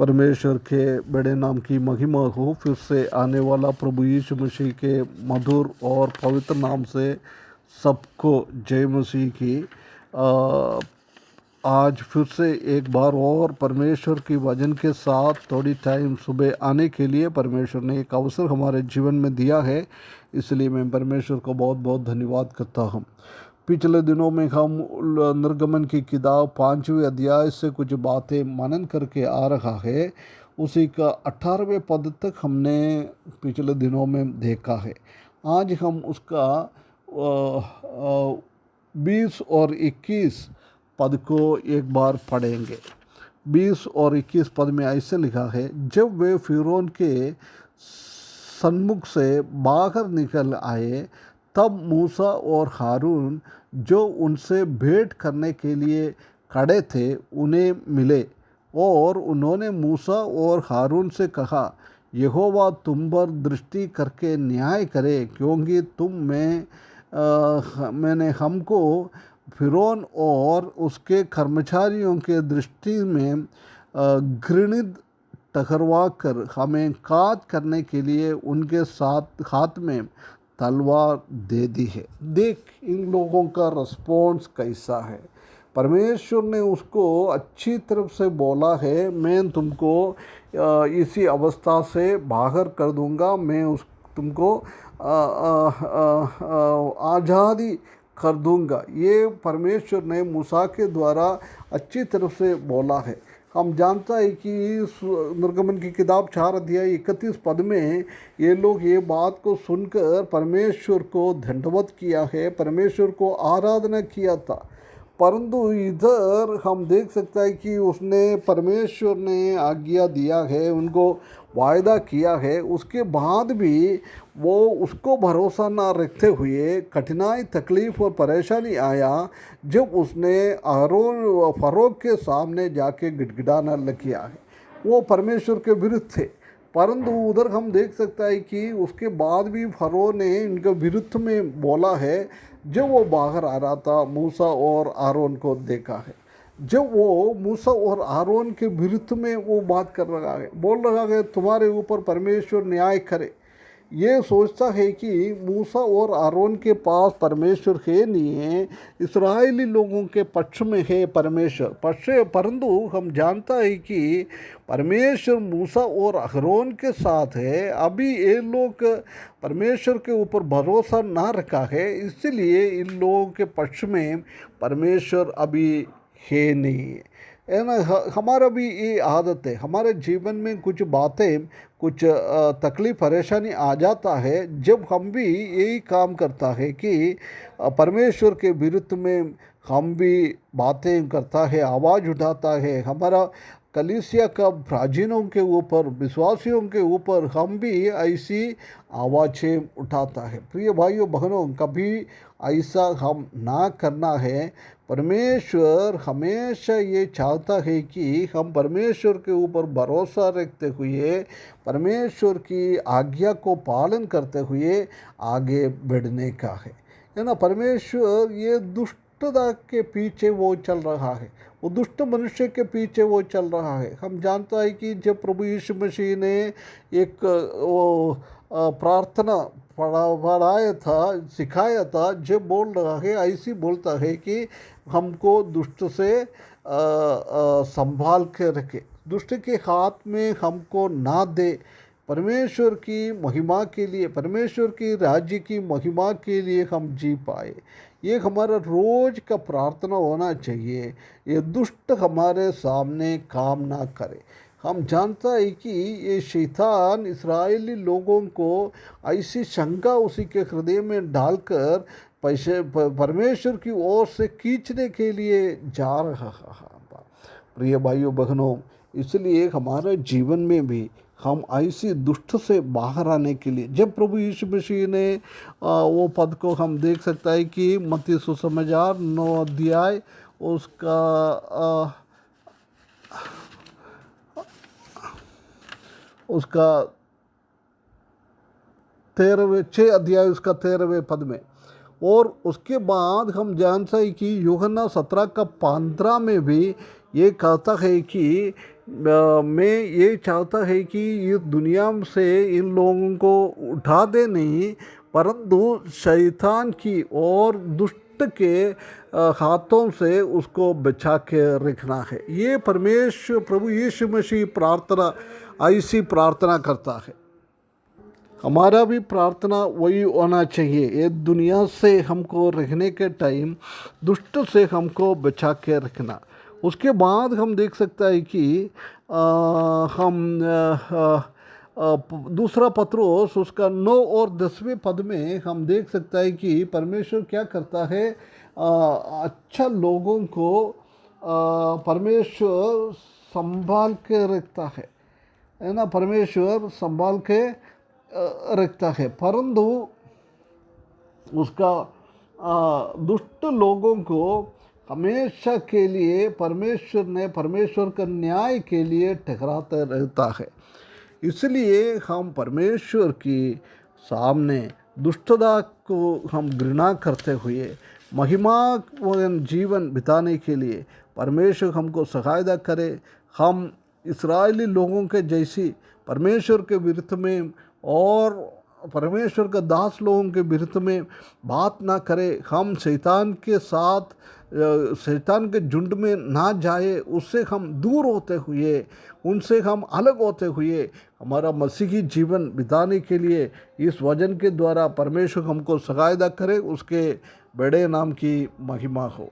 परमेश्वर के बड़े नाम की महिमा हो। फिर से आने वाला प्रभु यीशु मसीह के मधुर और पवित्र नाम से सबको जय मसीह की। आज फिर से एक बार और परमेश्वर की वचन के साथ थोड़ी टाइम सुबह आने के लिए परमेश्वर ने एक अवसर हमारे जीवन में दिया है, इसलिए मैं परमेश्वर को बहुत बहुत धन्यवाद करता हूँ। पिछले दिनों में हम निर्गमन की किताब 5वें अध्याय से कुछ बातें मनन करके आ रहा है। उसी का 18वें पद तक हमने पिछले दिनों में देखा है। आज हम उसका 20 और 21 पद को एक बार पढ़ेंगे। 20 और 21 पद में ऐसे लिखा है, जब वे फिरौन के सन्मुख से बाहर निकल आए तब मूसा और हारून जो उनसे भेंट करने के लिए खड़े थे उन्हें मिले, और उन्होंने मूसा और हारून से कहा, यहोवा तुम पर दृष्टि करके न्याय करे, क्योंकि मैंने हमको फिरौन और उसके कर्मचारियों के दृष्टि में घृणित ठहरवा कर हमें काट करने के लिए उनके साथ हाथ में तलवार दे दी है। देख इन लोगों का रिस्पॉन्स कैसा है। परमेश्वर ने उसको अच्छी तरफ से बोला है, मैं तुमको इसी अवस्था से बाहर कर दूंगा, मैं तुमको आज़ादी कर दूंगा। ये परमेश्वर ने मूसा के द्वारा अच्छी तरफ से बोला है। हम जानता है कि निर्गमन की किताब 4 अध्याय 31 पद में ये लोग ये बात को सुनकर परमेश्वर को धन्यवाद किया है, परमेश्वर को आराधना किया था। परंतु इधर हम देख सकते हैं कि उसने परमेश्वर ने आज्ञा दिया है, उनको वायदा किया है, उसके बाद भी वो उसको भरोसा ना रखते हुए कठिनाई तकलीफ़ और परेशानी आया जब उसने फ़रो के सामने जाके गिड़गिड़ाना लग गया है। वो परमेश्वर के विरुद्ध थे। परंतु उधर हम देख सकते हैं कि उसके बाद भी फ़रो ने इनके विरुद्ध में बोला है। जब वो बाहर आ रहा था मूसा और आरोन को देखा है, जब वो मूसा और आरोन के विरुद्ध में वो बात कर रहा है, बोल रहा है तुम्हारे ऊपर परमेश्वर न्याय करे। ये सोचता है कि मूसा और आरोन के पास परमेश्वर है नहीं है, इस्राएली लोगों के पक्ष में है परमेश्वर। परंतु हम जानता है कि परमेश्वर मूसा और आरोन के साथ है। अभी ये लोग परमेश्वर के ऊपर भरोसा ना रखा है, इसलिए इन लोगों के पक्ष में परमेश्वर अभी है नहीं है ना। हमारा भी ये आदत है, हमारे जीवन में कुछ बातें कुछ तकलीफ परेशानी आ जाता है जब हम भी यही काम करता है कि परमेश्वर के विरुद्ध में हम भी बातें करता है, आवाज़ उठाता है। हमारा कलीसिया का प्राचीनों के ऊपर, विश्वासियों के ऊपर हम भी ऐसी आवाज़ें उठाता है। प्रिय भाइयों बहनों, कभी ऐसा हम ना करना है। परमेश्वर हमेशा ये चाहता है कि हम परमेश्वर के ऊपर भरोसा रखते हुए परमेश्वर की आज्ञा को पालन करते हुए आगे बढ़ने का है ना। परमेश्वर ये दुष्टता के पीछे वो चल रहा है, वो दुष्ट मनुष्य के पीछे वो चल रहा है। हम जानता है कि जब प्रभु यीशु मसीह ने एक प्रार्थना पढ़ाया था, सिखाया था, जब बोल रहा है ऐसी बोलता है कि हमको दुष्ट से संभाल के रखे, दुष्ट के हाथ में हमको ना दे। परमेश्वर की महिमा के लिए, परमेश्वर की राज्य की महिमा के लिए हम जी पाए, ये हमारा रोज़ का प्रार्थना होना चाहिए। ये दुष्ट हमारे सामने काम ना करे। हम जानता है कि ये शैतान इस्राएली लोगों को ऐसी शंका उसी के हृदय में डालकर परमेश्वर की ओर से खींचने के लिए जा रहा है। प्रिय भाइयों बहनों, इसलिए हमारे जीवन में भी हम ऐसी दुष्ट से बाहर आने के लिए, जब प्रभु यीशु मसीह ने वो पद को हम देख सकते हैं कि मत्ती सुसमाचार 9 अध्याय उसका 6 अध्याय उसका 13वें पद में, और उसके बाद हम जानते हैं कि यूहन्ना 17 का 15 में भी ये कहता है कि मैं ये चाहता है कि इस दुनिया से इन लोगों को उठा दे नहीं, परंतु शैतान की और दुष्ट के हाथों से उसको बचा के रखना है। ये परमेश्वर प्रभु यीशु मसीह प्रार्थना ऐसी प्रार्थना करता है। हमारा भी प्रार्थना वही होना चाहिए। ये दुनिया से हमको रहने के टाइम दुष्ट से हमको बचा के रखना। उसके बाद हम देख सकता है कि हम दूसरा पत्रोस उसका 9 और 10वें पद में हम देख सकता है कि परमेश्वर क्या करता है, अच्छा लोगों को परमेश्वर संभाल के रखता है ना, परमेश्वर संभाल के रखता है, परंतु उसका दुष्ट लोगों को हमेशा के लिए परमेश्वर का न्याय के लिए ठहराता रहता है। इसलिए हम परमेश्वर की सामने दुष्टता को हम घृणा करते हुए महिमावान जीवन बिताने के लिए परमेश्वर हमको सहायता करे। हम इस्राएली लोगों के जैसी परमेश्वर के विरुद्ध में और परमेश्वर का दास लोगों के विरुद्ध में बात ना करें। हम शैतान के साथ शैतान के झुंड में ना जाए, उससे हम दूर होते हुए, उनसे हम अलग होते हुए हमारा मसीही जीवन बिताने के लिए इस वचन के द्वारा परमेश्वर हमको सहायता करे। उसके बड़े नाम की महिमा हो।